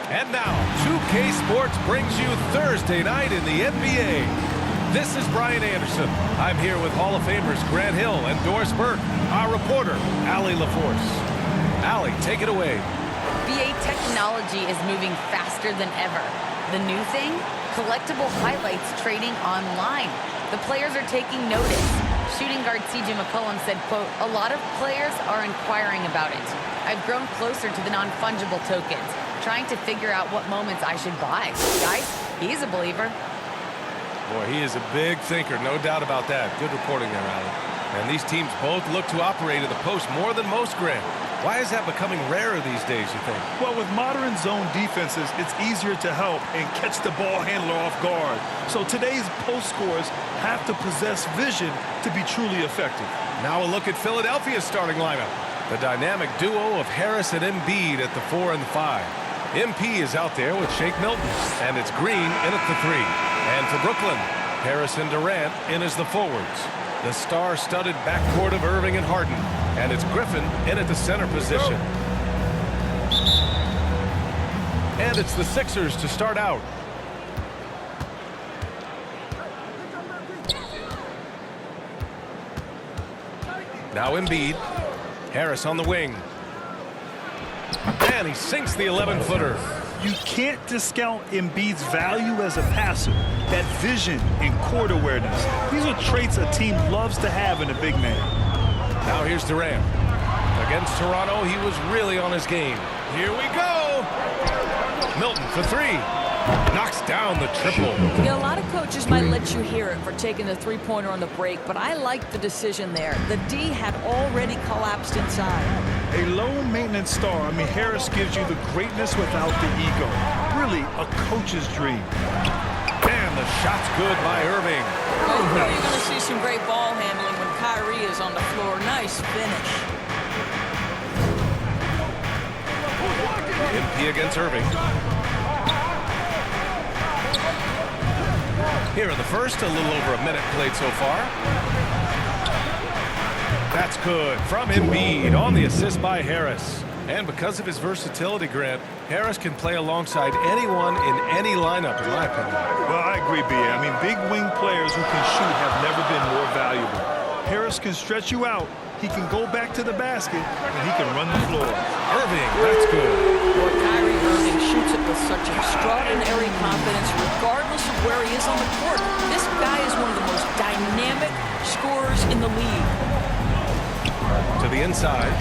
And now, 2K Sports brings you Thursday night in the NBA. This is Brian Anderson. I'm here with Hall of Famers Grant Hill and Doris Burke, our reporter, Allie LaForce. Allie, take it away. NBA technology is moving faster than ever. The new thing? Collectible highlights trading online. The players are taking notice. Shooting guard C.J. McCollum said, quote, "A lot of players are inquiring about it. I've grown closer to the non-fungible tokens, trying to figure out what moments I should buy." Guys, he's a believer. Boy, he is a big thinker, no doubt about that. Good reporting there, Allie. And these teams both look to operate in the post more than most, Grant. Why is that becoming rarer these days, you think? Well, with modern zone defenses, it's easier to help and catch the ball handler off guard. So today's post scorers have to possess vision to be truly effective. Now a look at Philadelphia's starting lineup. The dynamic duo of Harris and Embiid at the 4 and 5. MP is out there with Shake Milton, and it's Green in at the 3. And for Brooklyn, Harris and Durant in as the forwards. The star-studded backcourt of Irving and Harden, and it's Griffin in at the center position. And it's the Sixers to start out. Now Embiid. Harris on the wing. And he sinks the 11-footer. You can't discount Embiid's value as a passer. That vision and court awareness. These are traits a team loves to have in a big man. Now here's Durant. Against Toronto, he was really on his game. Here we go. Milton for 3. Knocks down the triple. You know, a lot of coaches might let you hear it for taking the three-pointer on the break, but I like the decision there. The D had already collapsed inside. A low-maintenance star. I mean, Harris gives you the greatness without the ego. Really, a coach's dream. And the shot's good by Irving. Well, you know you're going to see some great ball handling when Kyrie is on the floor. Nice finish. MP against Irving. Here in the first, a little over a minute played so far. That's good from Embiid on the assist by Harris. And because of his versatility, Grant, Harris can play alongside anyone in any lineup, in my opinion. Well, I agree, B.A. I mean, big wing players who can shoot have never been more valuable. Harris can stretch you out. He can go back to the basket, and he can run the floor. Irving, that's good. Boy, Kyrie Irving shoots it with such extraordinary confidence, regardless of where he is on the court. This guy is one of the most dynamic scorers in the league. To the inside.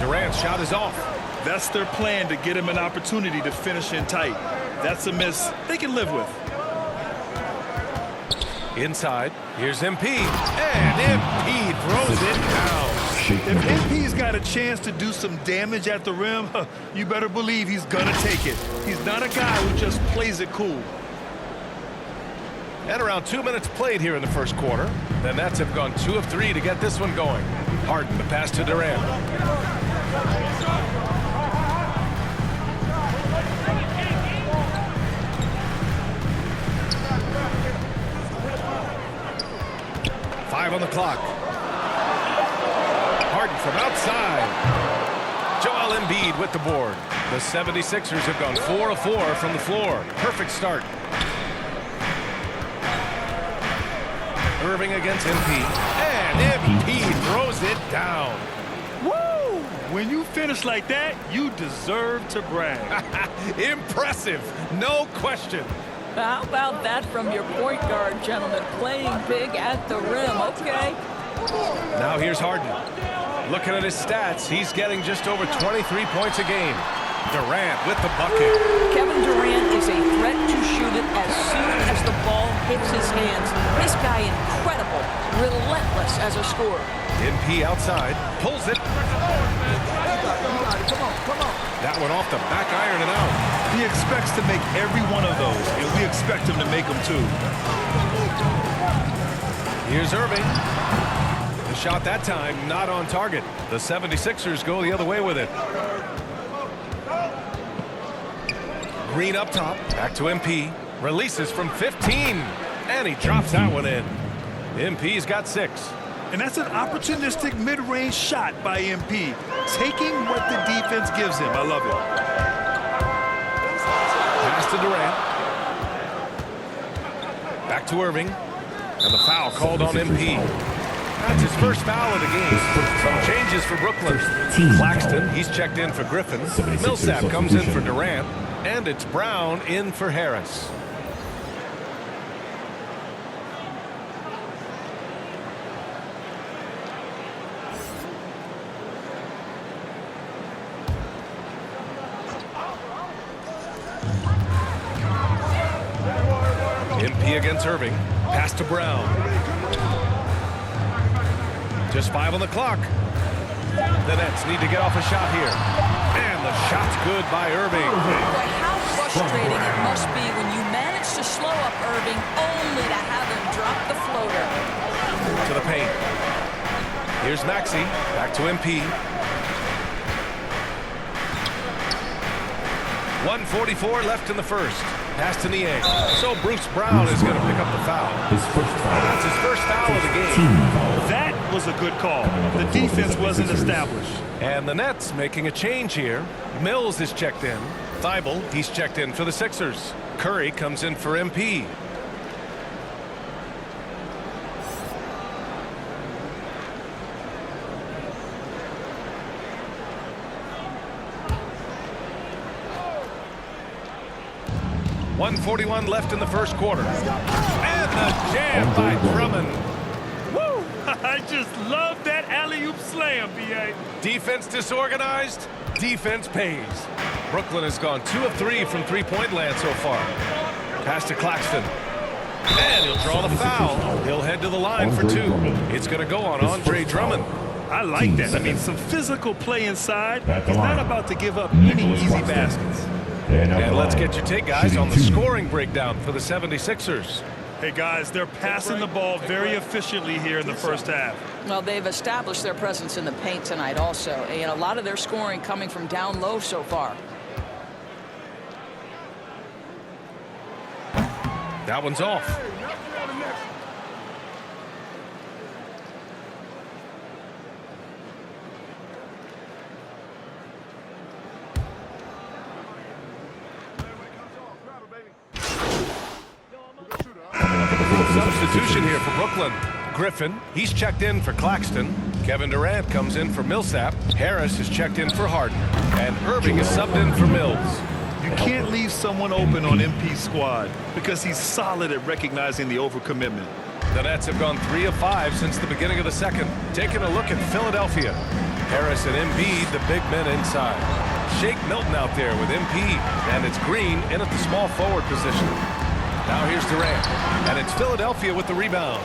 Durant's shot is off. That's their plan, to get him an opportunity to finish in tight. That's a miss they can live with. Inside, here's MP, and MP throws it down. If MP's got a chance to do some damage at the rim, you better believe he's gonna take it. He's not a guy who just plays it cool. And around 2 minutes played here in the first quarter. The Nets have gone 2 of 3 to get this one going. Harden the pass to Durant. Five on the clock. Harden from outside. Joel Embiid with the board. The 76ers have gone 4 of 4 from the floor. Perfect start. Irving against MP. And MP throws it down. Woo! When you finish like that, you deserve to brag. Impressive. No question. How about that from your point guard, gentlemen? Playing big at the rim, okay? Now here's Harden. Looking at his stats, he's getting just over 23 points a game. Durant with the bucket. Kevin Durant is a threat to shoot it as soon as the ball hits his hands. This guy incredible, relentless as a scorer. MP outside, pulls it. That one off the back iron and out. He expects to make every one of those, and we expect him to make them too. Here's Irving. The shot that time not on target. The 76ers go the other way with it. Green up top, back to MP. Releases from 15, and he drops that one in. MP's got 6. And that's an opportunistic mid-range shot by MP, taking what the defense gives him. I love it. to Durant. Back to Irving. And the foul called on MP. That's his first foul of the game. Some changes for Brooklyn. Claxton, he's checked in for Griffin. Millsap comes in for Durant. And it's Brown in for Harris. MP against Irving. Pass to Brown. Just 5 on the clock. The Nets need to get off a shot here. And the shot's good by Irving. Boy, how frustrating it must be when you manage to slow up Irving only to have him drop the floater. To the paint. Here's Maxey. Back to MP. 1:44 left in the first. Pass to Niang. So Bruce Brown is going to pick up the foul. That's his first foul of the game. That was a good call. The defense wasn't established. And the Nets making a change here. Mills is checked in. Thibault, he's checked in for the Sixers. Curry comes in for MP. .141 left in the first quarter. And the jam by Drummond. Woo! I just love that alley-oop slam, B.A. Defense disorganized. Defense pays. Brooklyn has gone 2 of 3 from three-point land so far. Pass to Claxton. And he'll draw the foul. He'll head to the line for 2. It's going to go on Andre Drummond. I like that. I mean, some physical play inside. He's not about to give up any easy baskets. And let's get your take, guys, on the scoring breakdown for the 76ers. Hey, guys, they're passing the ball very efficiently here in the first half. Well, they've established their presence in the paint tonight also. And a lot of their scoring coming from down low so far. That one's off. Substitution here for Brooklyn. Griffin, he's checked in for Claxton. Kevin Durant comes in for Millsap. Harris is checked in for Harden. And Irving is subbed in for Mills. You can't leave someone open on MP's squad because he's solid at recognizing the overcommitment. The Nets have gone 3 of 5 since the beginning of the second. Taking a look at Philadelphia. Harris and Embiid, the big men inside. Shake Milton out there with MP. And it's Green in at the small forward position. Now here's Durant, and it's Philadelphia with the rebound.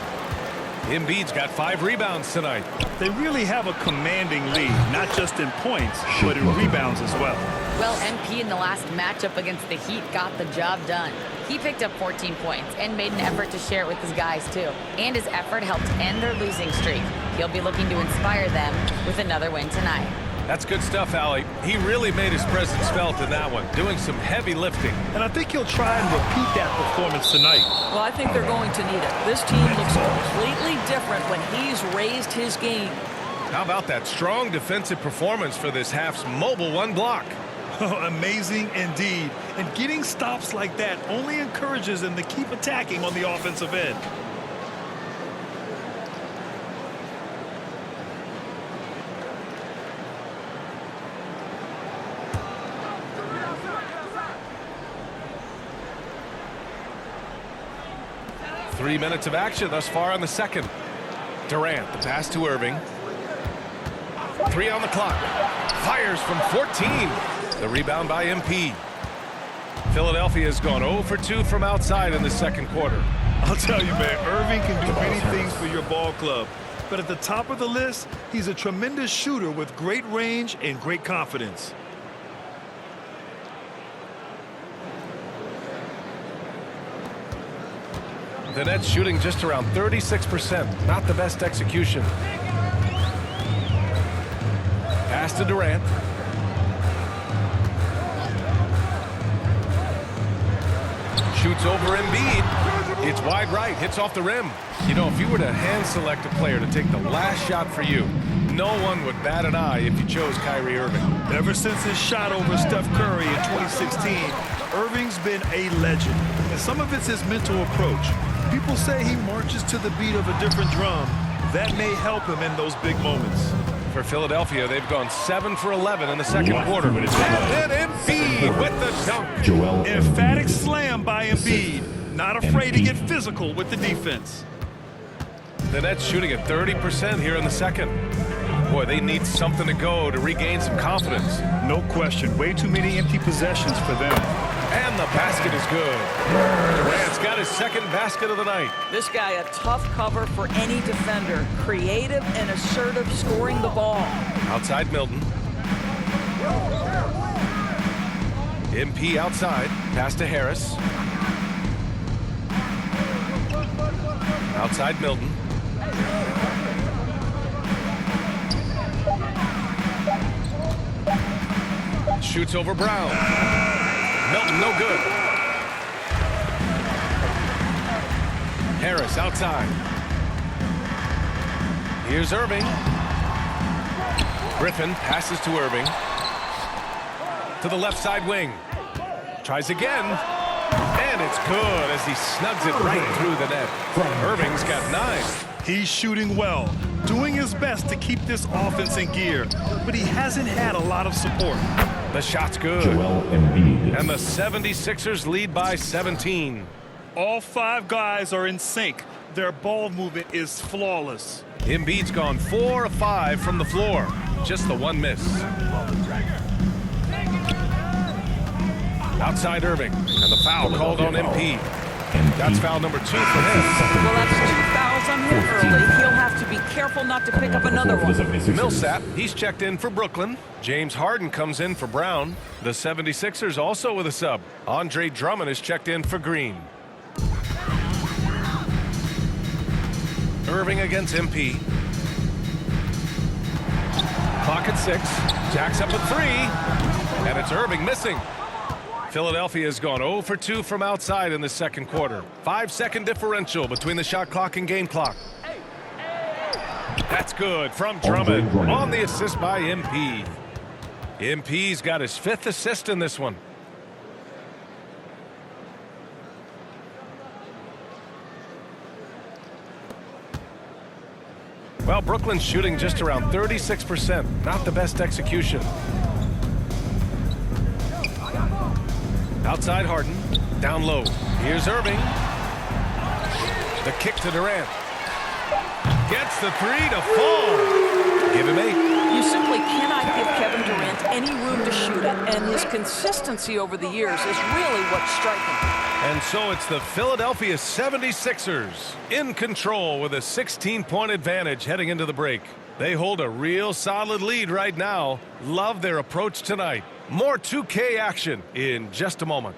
Embiid's got 5 rebounds tonight. They really have a commanding lead, not just in points, but in rebounds as well. Well, MP in the last matchup against the Heat got the job done. He picked up 14 points and made an effort to share it with his guys, too. And his effort helped end their losing streak. He'll be looking to inspire them with another win tonight. That's good stuff, Allie. He really made his presence felt in that one, doing some heavy lifting. And I think he'll try and repeat that performance tonight. Well, I think they're going to need it. This team looks completely different when he's raised his game. How about that strong defensive performance for this half's mobile one block? Amazing indeed. And getting stops like that only encourages them to keep attacking on the offensive end. Three minutes of action thus far in the second. Durant, the pass to Irving. 3 on the clock. Fires from 14. The rebound by MP. Philadelphia has gone 0 for 2 from outside in the second quarter. I'll tell you, man, Irving can do many things for your ball club. But at the top of the list, he's a tremendous shooter with great range and great confidence. The Nets shooting just around 36%. Not the best execution. Pass to Durant. Shoots over Embiid. It's wide right. Hits off the rim. You know, if you were to hand select a player to take the last shot for you, no one would bat an eye if you chose Kyrie Irving. Ever since his shot over Steph Curry in 2016, Irving's been a legend. And some of it's his mental approach. People say he marches to the beat of a different drum. That may help him in those big moments. For Philadelphia, they've gone 7 for 11 in the second quarter. And Embiid with the dunk. Emphatic slam by Embiid. Not afraid to get physical with the defense. The Nets shooting at 30% here in the second. Boy, they need something to go to regain some confidence. No question. Way too many empty possessions for them. And the basket is good. Durant's got his second basket of the night. This guy a tough cover for any defender. Creative and assertive scoring the ball. Outside Milton. MP outside. Pass to Harris. Outside Milton. Shoots over Brown. Milton, no good. Harris outside. Here's Irving. Griffin passes to Irving. To the left side wing. Tries again. And it's good as he snugs it right through the net. Irving's got 9. He's shooting well, doing his best to keep this offense in gear, but he hasn't had a lot of support. The shot's good. And the 76ers lead by 17. All 5 guys are in sync. Their ball movement is flawless. Embiid's gone 4 of 5 from the floor. Just the one miss. Outside Irving. And the foul called on MP. That's foul number 2 for him. Well, that's 2 fouls on him early. He'll have to be careful not to pick up another one. Millsap, he's checked in for Brooklyn. James Harden comes in for Brown. The 76ers also with a sub. Andre Drummond is checked in for Green. Irving against MP. Clock at 6. Jacks up at 3. And it's Irving missing. Philadelphia has gone 0 for 2 from outside in the second quarter. 5-second differential between the shot clock and game clock. That's good from Drummond on the assist by MP. MP's got his 5th assist in this one. Well, Brooklyn's shooting just around 36%. Not the best execution. Outside Harden. Down low. Here's Irving. The kick to Durant. Gets the 3 to fall. Give him 8. You simply cannot give Kevin Durant any room to shoot it, and his consistency over the years is really what's striking. And so it's the Philadelphia 76ers in control with a 16-point advantage heading into the break. They hold a real solid lead right now. Love their approach tonight. More 2K action in just a moment.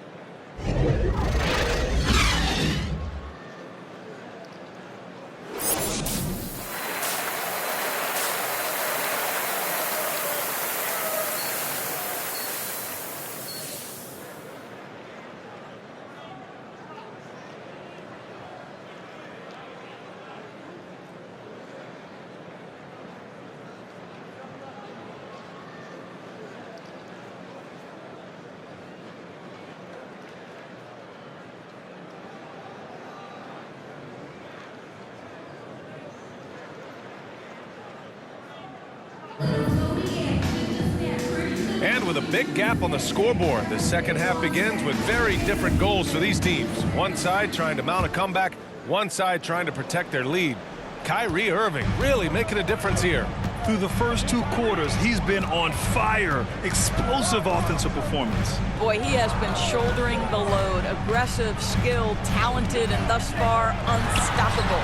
And with a big gap on the scoreboard, the second half begins with very different goals for these teams. One side trying to mount a comeback, one side trying to protect their lead. Kyrie Irving really making a difference here. Through the first 2 quarters, he's been on fire. Explosive offensive performance. Boy, he has been shouldering the load. Aggressive, skilled, talented, and thus far, unstoppable.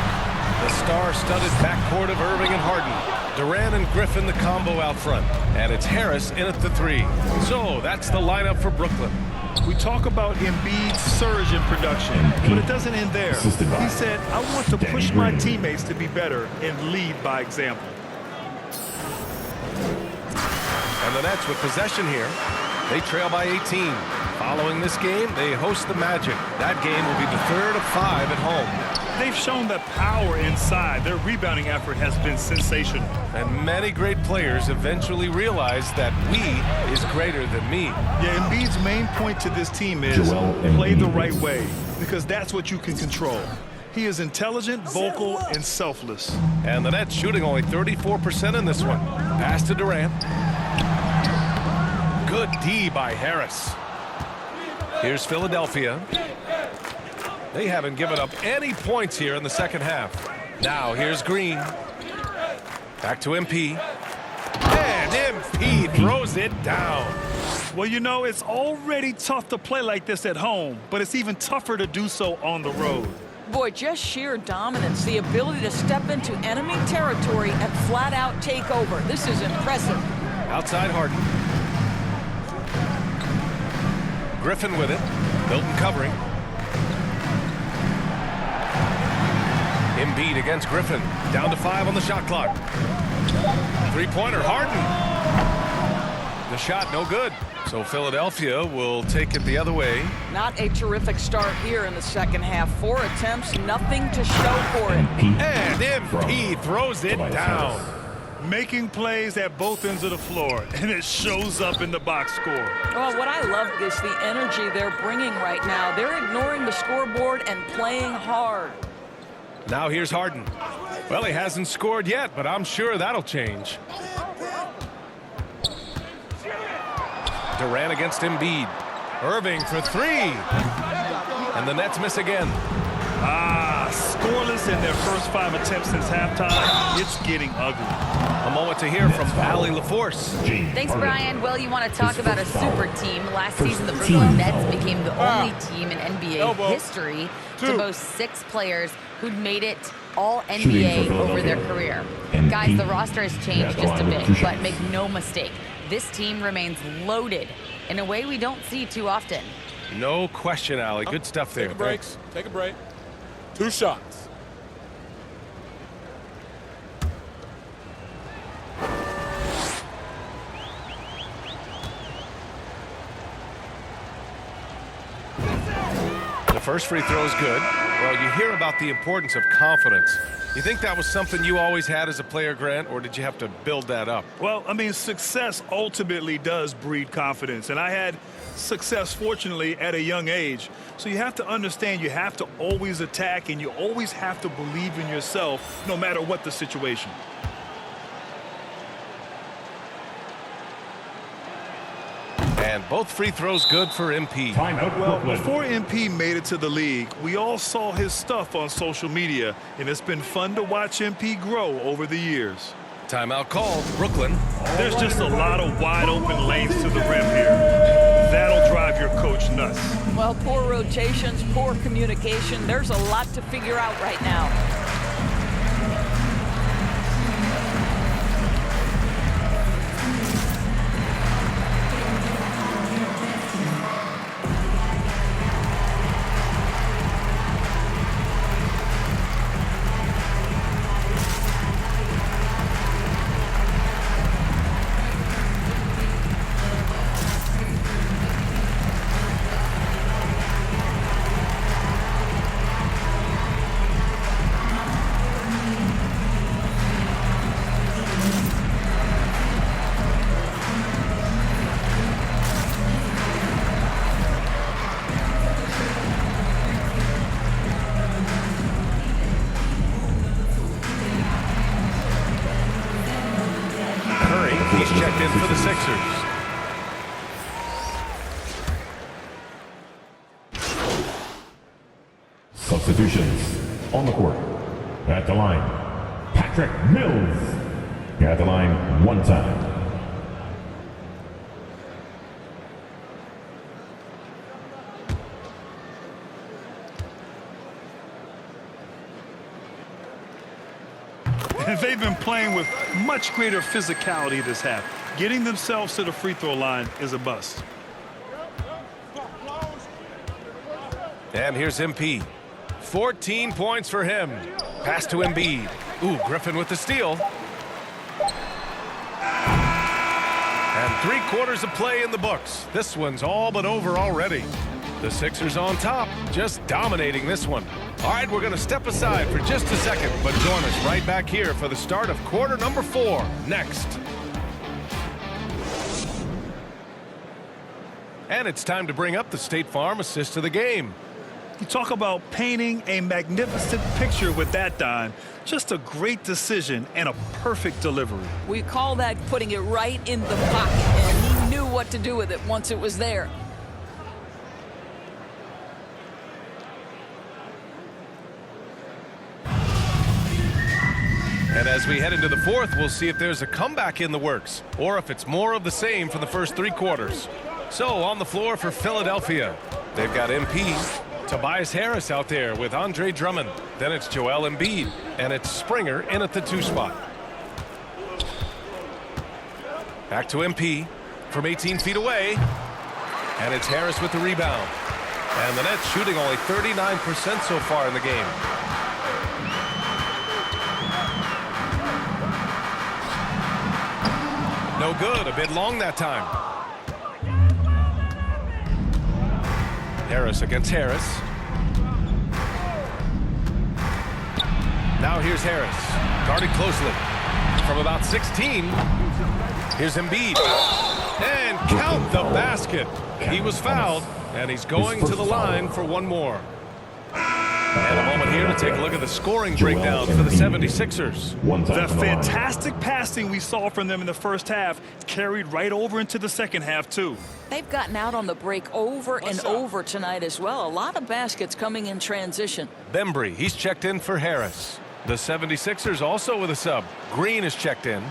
The star-studded backcourt of Irving and Harden. Durant and Griffin the combo out front. And it's Harris in at the 3. So that's the lineup for Brooklyn. We talk about Embiid's surge in production, but it doesn't end there. He said, I want to push my teammates to be better and lead by example. And the Nets with possession here. They trail by 18. Following this game, they host the Magic. That game will be the third of 5 at home. They've shown the power inside. Their rebounding effort has been sensational. And many great players eventually realize that we is greater than me. Yeah, Embiid's main point to this team is play the right way, because that's what you can control. He is intelligent, vocal, and selfless. And the Nets shooting only 34% in this one. Pass to Durant. Good D by Harris. Here's Philadelphia. They haven't given up any points here in the second half. Now here's Green. Back to MP. And MP throws it down. Well, you know, it's already tough to play like this at home, but it's even tougher to do so on the road. Boy, just sheer dominance, the ability to step into enemy territory and flat out take over. This is impressive. Outside Harden. Griffin with it. Milton covering. Embiid against Griffin. Down to 5 on the shot clock. Three-pointer, Harden. The shot, no good. So Philadelphia will take it the other way. Not a terrific start here in the second half. 4 attempts, nothing to show for it. And MP throws it down. Making plays at both ends of the floor, and it shows up in the box score. Well, what I love is the energy they're bringing right now. They're ignoring the scoreboard and playing hard. Now here's Harden. Well, he hasn't scored yet, but I'm sure that'll change. Durant against Embiid. Irving for 3. And the Nets miss again. Scoreless in their first 5 attempts since halftime. It's getting ugly. A moment to hear from Allie LaForce. Thanks, Brian. Well, you want to talk about a super team. Last season, the Brooklyn Nets became the only team in NBA history to boast 6 players who'd made it all NBA over their career. Guys, the roster has changed just a bit, but make no mistake, this team remains loaded in a way we don't see too often. No question, Allie. Good stuff there. Take a break. Thanks. Take a break. 2 shots. The first free throw is good. Well, you hear about the importance of confidence. You think that was something you always had as a player, Grant, or did you have to build that up? Well, I mean, success ultimately does breed confidence, and I had success, fortunately, at a young age. So you have to understand you have to always attack, and you always have to believe in yourself no matter what the situation. And both free throws good for MP. Well, before MP made it to the league, we all saw his stuff on social media, and it's been fun to watch MP grow over the years. Timeout called. Brooklyn. There's just a lot of wide open lanes to the rim here. That'll drive your coach nuts. Well, poor rotations, poor communication. There's a lot to figure out right now. He's checked in for the Sixers. Substitutions on the court. At the line, Patrick Mills. At the line, 1 time. They've been playing with much greater physicality this half. Getting themselves to the free throw line is a bust. And here's MP. 14 points for him. Pass to Embiid. Ooh, Griffin with the steal. And 3/4 of play in the books. This one's all but over already. The Sixers on top, just dominating this one. All right, we're going to step aside for just a second, but join us right back here for the start of quarter number 4 next. And it's time to bring up the State Farm assist of the game. You talk about painting a magnificent picture with that, Don. Just a great decision and a perfect delivery. We call that putting it right in the pocket, and he knew what to do with it once it was there. And as we head into the 4th, we'll see if there's a comeback in the works or if it's more of the same for the first 3 quarters. So on the floor for Philadelphia, they've got MP, Tobias Harris out there with Andre Drummond. Then it's Joel Embiid, and it's Springer in at the 2 spot. Back to MP from 18 feet away, and it's Harris with the rebound. And the Nets shooting only 39% so far in the game. No good, a bit long that time. Harris against Harris. Now here's Harris, guarded closely. From about 16, here's Embiid. And count the basket. He was fouled, and he's going to the line for one more. And a moment here to take a look at the scoring breakdown for the 76ers. The fantastic passing we saw from them in the first half carried right over into the second half, too. They've gotten out on the break over and over tonight as well. A lot of baskets coming in transition. Bembry, he's checked in for Harris. The 76ers also with a sub. Green is checked in.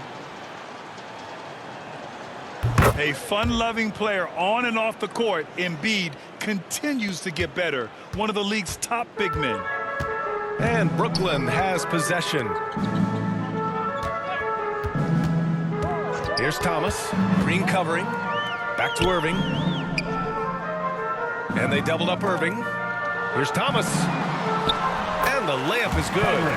A fun-loving player on and off the court, Embiid continues to get better. One of the league's top big men. And Brooklyn has possession. Here's Thomas. Green covering. Back to Irving. And they doubled up Irving. Here's Thomas. And the layup is good.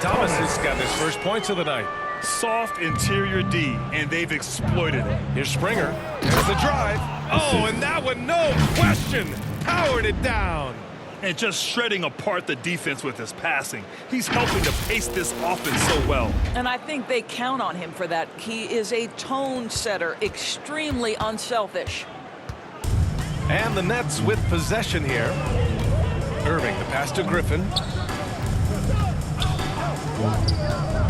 Thomas has got his first points of the night. Soft interior D, and they've exploited it. Here's Springer. There's the drive. Oh, and that one, no question, powered it down. And just shredding apart the defense with his passing. He's helping to pace this offense so well. And I think they count on him for that. He is a tone setter, extremely unselfish. And the Nets with possession here. Irving, the pass to Griffin.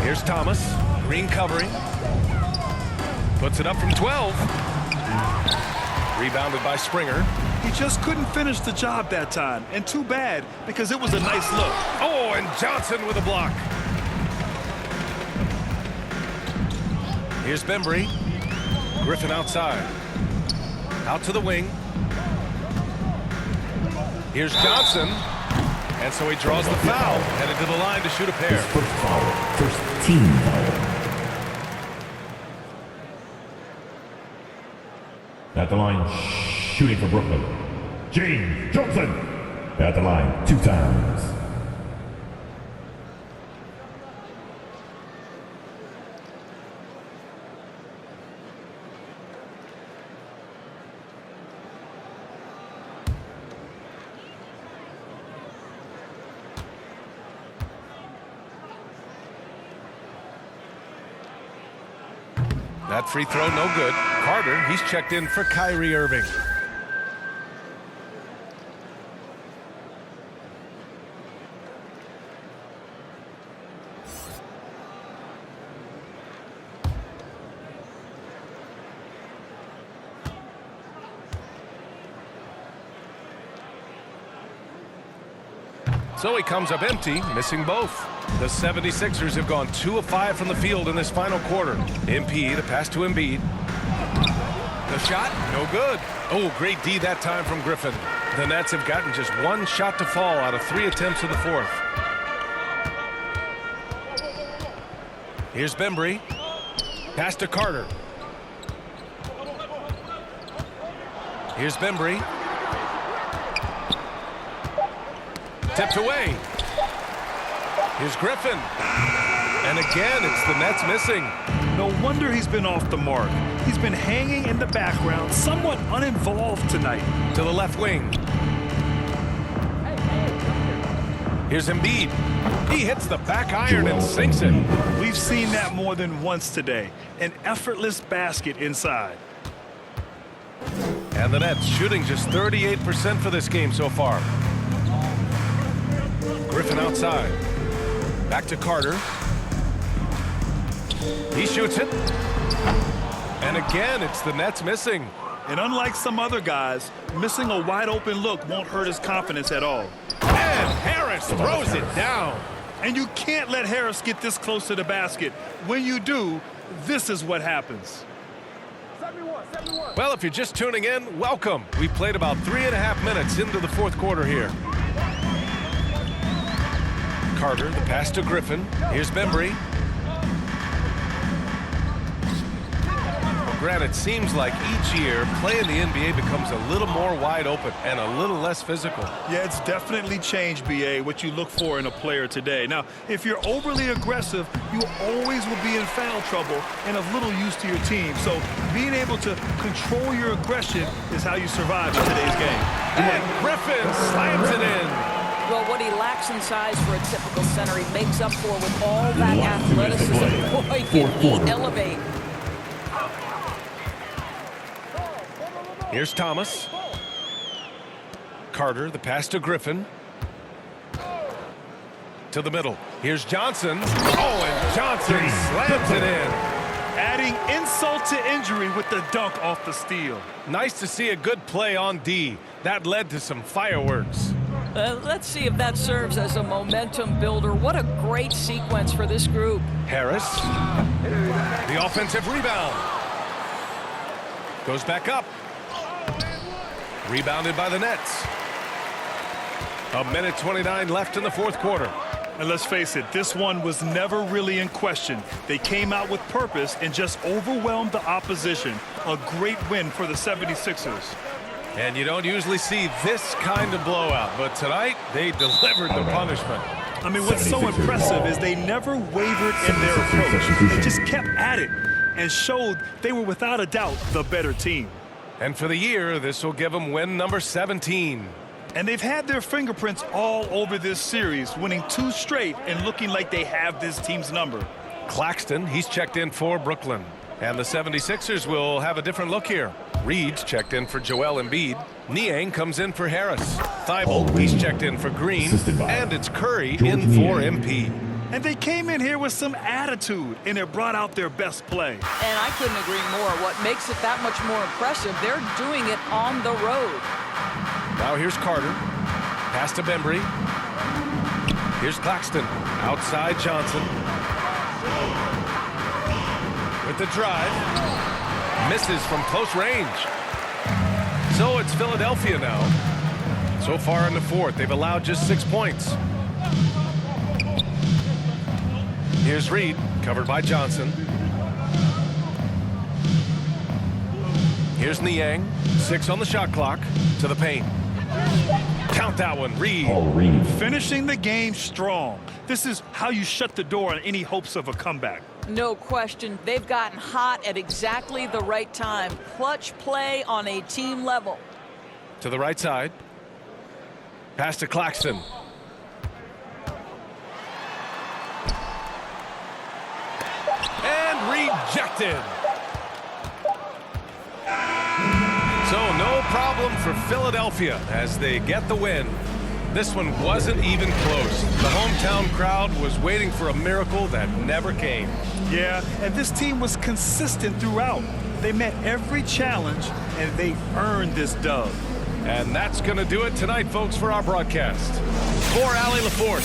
Here's Thomas. Green covering. Puts it up from 12. Rebounded by Springer. He just couldn't finish the job that time. And too bad, because it was a nice look. Oh, and Johnson with a block. Here's Bembry. Griffin outside. Out to the wing. Here's Johnson. And so he draws the foul. Headed to the line to shoot a pair. His first foul. First team foul. At the line, shooting for Brooklyn, James Johnson. At the line, 2 times. That free throw, no good. Carter, he's checked in for Kyrie Irving. So he comes up empty, missing both. The 76ers have gone 2 of 5 from the field in this final quarter. MP, the pass to Embiid. The shot, no good. Oh, great D that time from Griffin. The Nets have gotten just 1 shot to fall out of 3 attempts in the 4th. Here's Bembry. Pass to Carter. Here's Bembry. Tipped away. Here's Griffin. And again, it's the Nets missing. No wonder he's been off the mark. He's been hanging in the background, somewhat uninvolved tonight. To the left wing. Here's Embiid. He hits the back iron and sinks it. We've seen that more than once today. An effortless basket inside. And the Nets shooting just 38% for this game so far. Griffin outside. Back to Carter. He shoots it. And again, it's the Nets missing. And unlike some other guys, missing a wide open look won't hurt his confidence at all. And Harris throws it down. And you can't let Harris get this close to the basket. When you do, this is what happens. Well, if you're just tuning in, welcome. We played about 3.5 minutes into the fourth quarter here. Carter, the pass to Griffin. Here's Bembry. Grant, it seems like each year playing the NBA becomes a little more wide open and a little less physical. Yeah, it's definitely changed, BA, what you look for in a player today. Now, if you're overly aggressive, you always will be in foul trouble and of little use to your team. So being able to control your aggression is how you survive in today's game. And Griffin slams it in. Well, what he lacks in size for a typical center, he makes up for with all that athleticism. Boy, can he elevate. Here's Thomas. Carter, the pass to Griffin. To the middle. Here's Johnson. Oh, and Johnson slams it in. Adding insult to injury with the dunk off the steal. Nice to see a good play on D. That led to some fireworks. Let's see if that serves as a momentum builder. What a great sequence for this group. Harris. The offensive rebound. Goes back up. Rebounded by the Nets. 1:29 left in the fourth quarter. And let's face it, this one was never really in question. They came out with purpose and just overwhelmed the opposition. A great win for the 76ers. And you don't usually see this kind of blowout, but tonight they delivered the punishment. I mean, what's so impressive is they never wavered in their approach. They just kept at it and showed they were without a doubt the better team. And for the year, this will give them win number 17. And they've had their fingerprints all over this series, winning 2 straight and looking like they have this team's number. Claxton, he's checked in for Brooklyn. And the 76ers will have a different look here. Reed's checked in for Joel Embiid. Niang comes in for Harris. Thibault, he's checked in for Green. And it's Curry in for MP. And they came in here with some attitude, and it brought out their best play. And I couldn't agree more. What makes it that much more impressive, they're doing it on the road. Now here's Carter. Pass to Bembry. Here's Claxton. Outside Johnson. With the drive. Misses from close range. So it's Philadelphia now. So far in the fourth, they've allowed just 6 points. Here's Reed, covered by Johnson. Here's Niang, 6 on the shot clock, to the paint. Count that one, Reed. Finishing the game strong. This is how you shut the door on any hopes of a comeback. No question. They've gotten hot at exactly the right time. Clutch play on a team level. To the right side. Pass to Claxton. And rejected. So no problem for Philadelphia as they get the win. This one wasn't even close. The hometown crowd was waiting for a miracle that never came. Yeah, and this team was consistent throughout. They met every challenge, and they earned this dub. And that's going to do it tonight, folks, for our broadcast. For Allie LaForce.